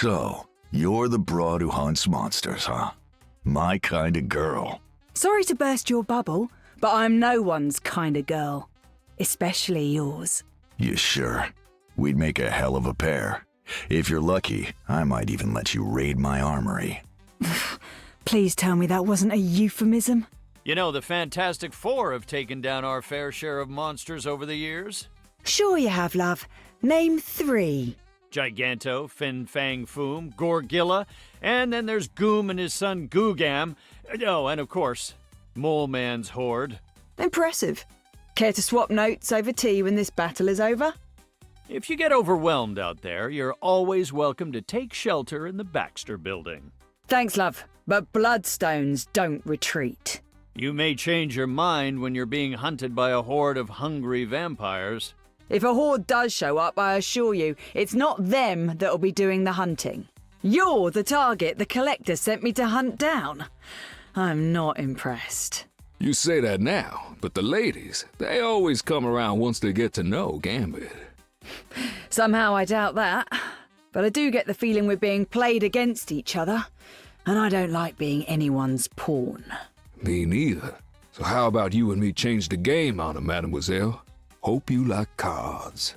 So, you're the broad who hunts monsters, huh? My kind of girl. Sorry to burst your bubble, but I'm no one's kind of girl. Especially yours. You sure? We'd make a hell of a pair. If you're lucky, I might even let you raid my armory. Please tell me that wasn't a euphemism. You know, the Fantastic Four have taken down our fair share of monsters over the years. Sure you have, love. Name 3. Giganto, Fin Fang Foom, Gorgilla, and then there's Goom and his son Googam. Oh, and of course, Mole Man's horde. Impressive. Care to swap notes over tea when this battle is over? If you get overwhelmed out there, you're always welcome to take shelter in the Baxter Building. Thanks, love, but bloodstones don't retreat. You may change your mind when you're being hunted by a horde of hungry vampires. If a horde does show up, I assure you, it's not them that'll be doing the hunting. You're the target the collector sent me to hunt down. I'm not impressed. You say that now, but the ladies, they always come around once they get to know Gambit. Somehow I doubt that. But I do get the feeling we're being played against each other, and I don't like being anyone's pawn. Me neither. So how about you and me change the game on him, mademoiselle? Hope you like cards.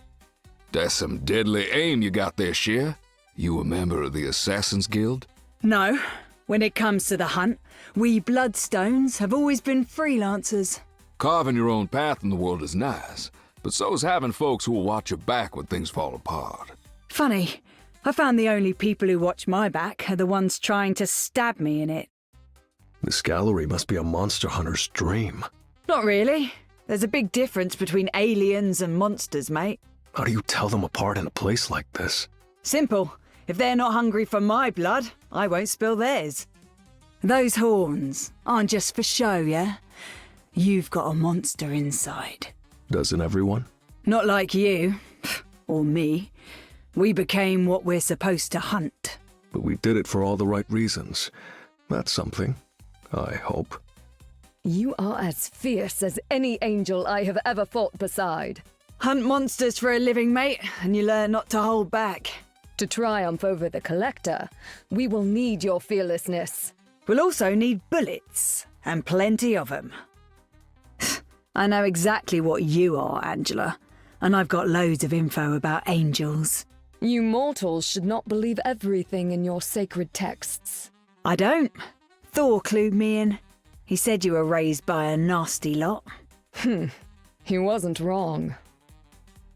That's some deadly aim you got there, Cher. You a member of the Assassin's Guild? No. When it comes to the hunt, we Bloodstones have always been freelancers. Carving your own path in the world is nice, but so's having folks who will watch your back when things fall apart. Funny, I found the only people who watch my back are the ones trying to stab me in it. This gallery must be a monster hunter's dream. Not really. There's a big difference between aliens and monsters, mate. How do you tell them apart in a place like this? Simple. If they're not hungry for my blood, I won't spill theirs. Those horns aren't just for show, yeah? You've got a monster inside. Doesn't everyone? Not like you. Or me. We became what we're supposed to hunt. But we did it for all the right reasons. That's something, I hope. You are as fierce as any angel I have ever fought beside. Hunt monsters for a living, mate, and you learn not to hold back. To triumph over the Collector, we will need your fearlessness. We'll also need bullets, and plenty of them. I know exactly what you are, Angela, and I've got loads of info about angels. You mortals should not believe everything in your sacred texts. I don't. Thor clued me in. He said you were raised by a nasty lot. He wasn't wrong.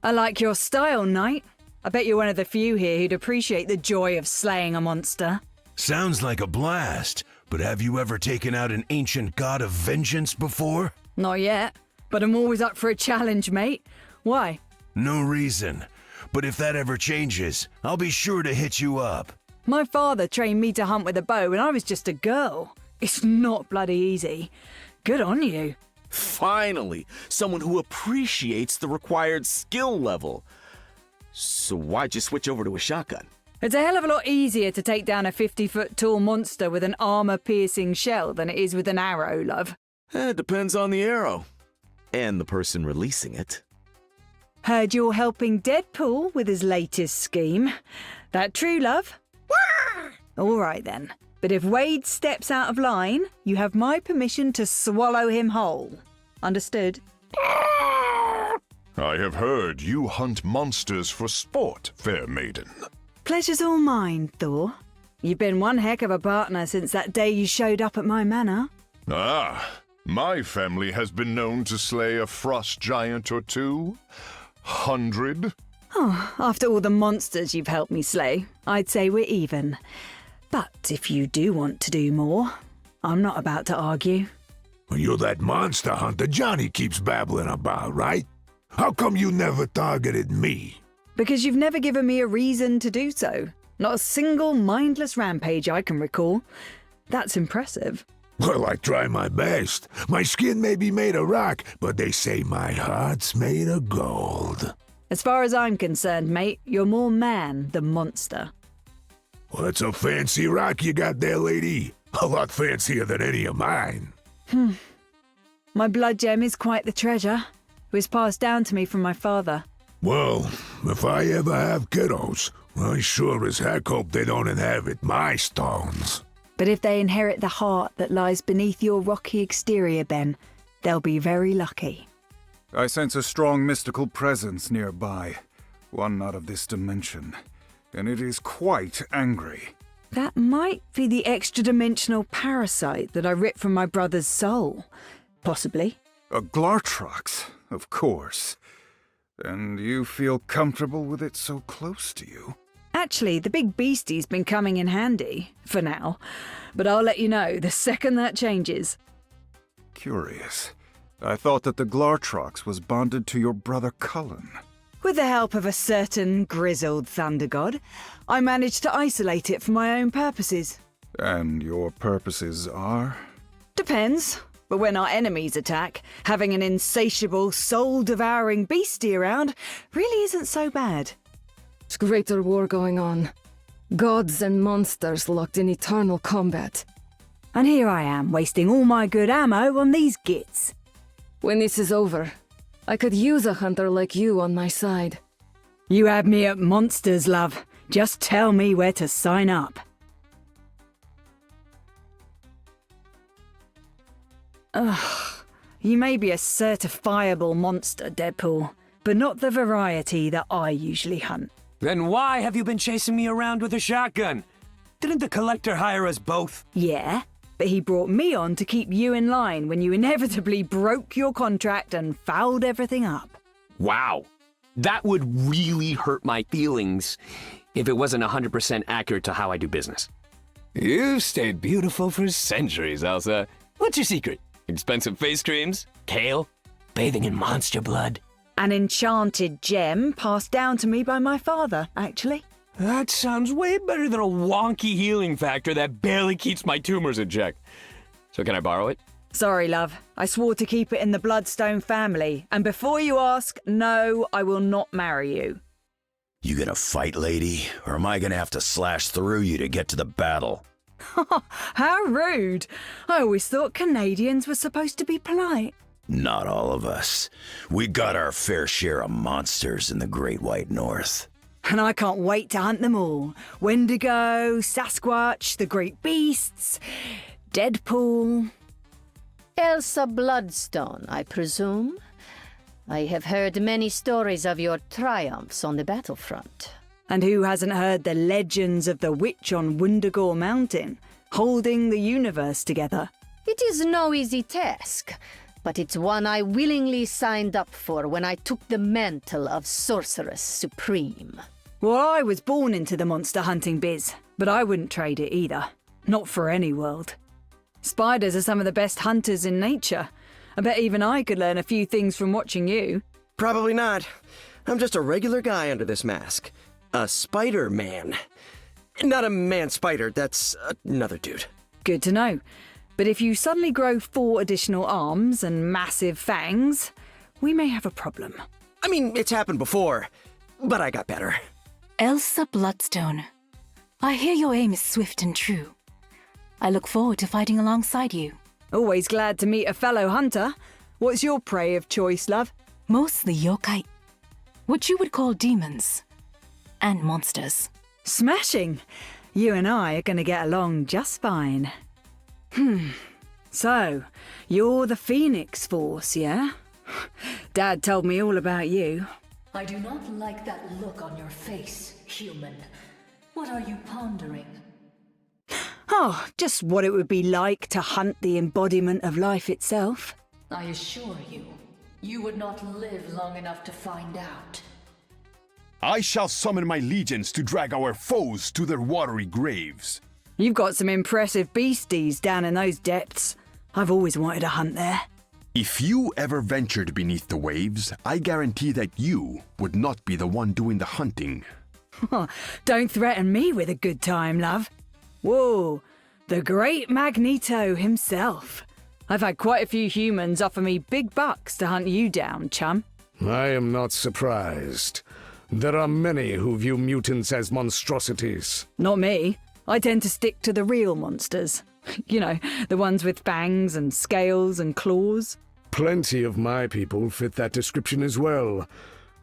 I like your style, Knight. I bet you're one of the few here who'd appreciate the joy of slaying a monster. Sounds like a blast, but have you ever taken out an ancient god of vengeance before? Not yet, but I'm always up for a challenge, mate. Why? No reason. But if that ever changes, I'll be sure to hit you up. My father trained me to hunt with a bow when I was just a girl. It's not bloody easy. Good on you. Finally, someone who appreciates the required skill level. So why'd you switch over to a shotgun? It's a hell of a lot easier to take down a 50-foot tall monster with an armor-piercing shell than it is with an arrow, love. It depends on the arrow. And the person releasing it. Heard you're helping Deadpool with his latest scheme. That true, love? All right, then. But if Wade steps out of line, you have my permission to swallow him whole. Understood? I have heard you hunt monsters for sport, fair maiden. Pleasure's all mine, Thor. You've been one heck of a partner since that day you showed up at my manor. Ah, my family has been known to slay a frost giant or 200. Oh, after all the monsters you've helped me slay, I'd say we're even. But if you do want to do more, I'm not about to argue. Well, you're that monster hunter Johnny keeps babbling about, right? How come you never targeted me? Because you've never given me a reason to do so. Not a single mindless rampage I can recall. That's impressive. Well, I try my best. My skin may be made of rock, but they say my heart's made of gold. As far as I'm concerned, mate, you're more man than monster. Well, that's a fancy rock you got there, lady. A lot fancier than any of mine. My blood gem is quite the treasure. It was passed down to me from my father. Well, if I ever have kiddos, I sure as heck hope they don't inherit my stones. But if they inherit the heart that lies beneath your rocky exterior, Ben, they'll be very lucky. I sense a strong mystical presence nearby, one not of this dimension, and it is quite angry. That might be the extra-dimensional parasite that I ripped from my brother's soul. Possibly. A Glartrox, of course. And you feel comfortable with it so close to you? Actually, the big beastie's been coming in handy, for now. But I'll let you know the second that changes. Curious. I thought that the Glartrox was bonded to your brother Cullen. With the help of a certain grizzled thunder god, I managed to isolate it for my own purposes. And your purposes are? Depends. But when our enemies attack, having an insatiable, soul-devouring beastie around really isn't so bad. There's greater war going on. Gods and monsters locked in eternal combat. And here I am, wasting all my good ammo on these gits. When this is over, I could use a hunter like you on my side. You had me at monsters, love. Just tell me where to sign up. Ugh. You may be a certifiable monster, Deadpool, but not the variety that I usually hunt. Then why have you been chasing me around with a shotgun? Didn't the collector hire us both? Yeah, but he brought me on to keep you in line when you inevitably broke your contract and fouled everything up. Wow. That would really hurt my feelings if it wasn't 100% accurate to how I do business. You've stayed beautiful for centuries, Elsa. What's your secret? Expensive face creams? Kale? Bathing in monster blood? An enchanted gem passed down to me by my father, actually. That sounds way better than a wonky healing factor that barely keeps my tumors in check. So can I borrow it? Sorry, love. I swore to keep it in the Bloodstone family. And before you ask, no, I will not marry you. You gonna fight, lady? Or am I gonna have to slash through you to get to the battle? How rude. I always thought Canadians were supposed to be polite. Not all of us. We got our fair share of monsters in the Great White North. And I can't wait to hunt them all. Wendigo, Sasquatch, the great beasts, Deadpool. Elsa Bloodstone, I presume? I have heard many stories of your triumphs on the battlefront. And who hasn't heard the legends of the witch on Wendigo Mountain, holding the universe together? It is no easy task, but it's one I willingly signed up for when I took the mantle of Sorceress Supreme. Well, I was born into the monster hunting biz, but I wouldn't trade it either. Not for any world. Spiders are some of the best hunters in nature. I bet even I could learn a few things from watching you. Probably not. I'm just a regular guy under this mask. A Spider-Man. Not a man-spider, that's another dude. Good to know. But if you suddenly grow 4 additional arms and massive fangs, we may have a problem. I mean, it's happened before, but I got better. Elsa Bloodstone. I hear your aim is swift and true. I look forward to fighting alongside you. Always glad to meet a fellow hunter. What's your prey of choice, love? Mostly yokai. What you would call demons. And monsters. Smashing! You and I are going to get along just fine. So, you're the Phoenix Force, yeah? Dad told me all about you. I do not like that look on your face, human. What are you pondering? Oh, just what it would be like to hunt the embodiment of life itself. I assure you, you would not live long enough to find out. I shall summon my legions to drag our foes to their watery graves. You've got some impressive beasties down in those depths. I've always wanted to hunt there. If you ever ventured beneath the waves, I guarantee that you would not be the one doing the hunting. Don't threaten me with a good time, love. Whoa, the great Magneto himself. I've had quite a few humans offer me big bucks to hunt you down, chum. I am not surprised. There are many who view mutants as monstrosities. Not me. I tend to stick to the real monsters. You know, the ones with fangs and scales and claws. Plenty of my people fit that description as well.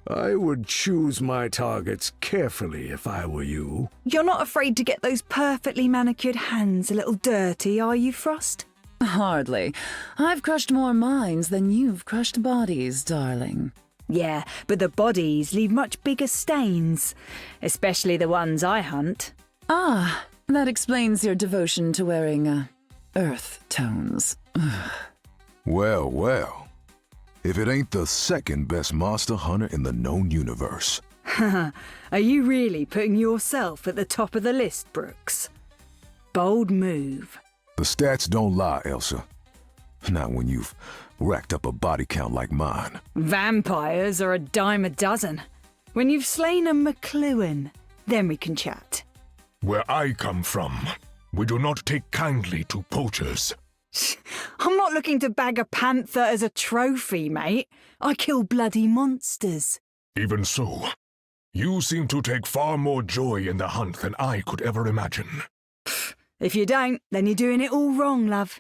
I would choose my targets carefully if I were you. You're not afraid to get those perfectly manicured hands a little dirty, are you, Frost? Hardly. I've crushed more minds than you've crushed bodies, darling. Yeah, but the bodies leave much bigger stains, especially the ones I hunt. Ah, that explains your devotion to wearing, earth tones. Well, well. If it ain't the second best monster hunter in the known universe. Are you really putting yourself at the top of the list, Brooks? Bold move. The stats don't lie, Elsa. Not when you've racked up a body count like mine. Vampires are a dime a dozen. When you've slain a McLuhan, then we can chat. Where I come from, we do not take kindly to poachers. I'm not looking to bag a panther as a trophy, mate. I kill bloody monsters. Even so, you seem to take far more joy in the hunt than I could ever imagine. If you don't, then you're doing it all wrong, love.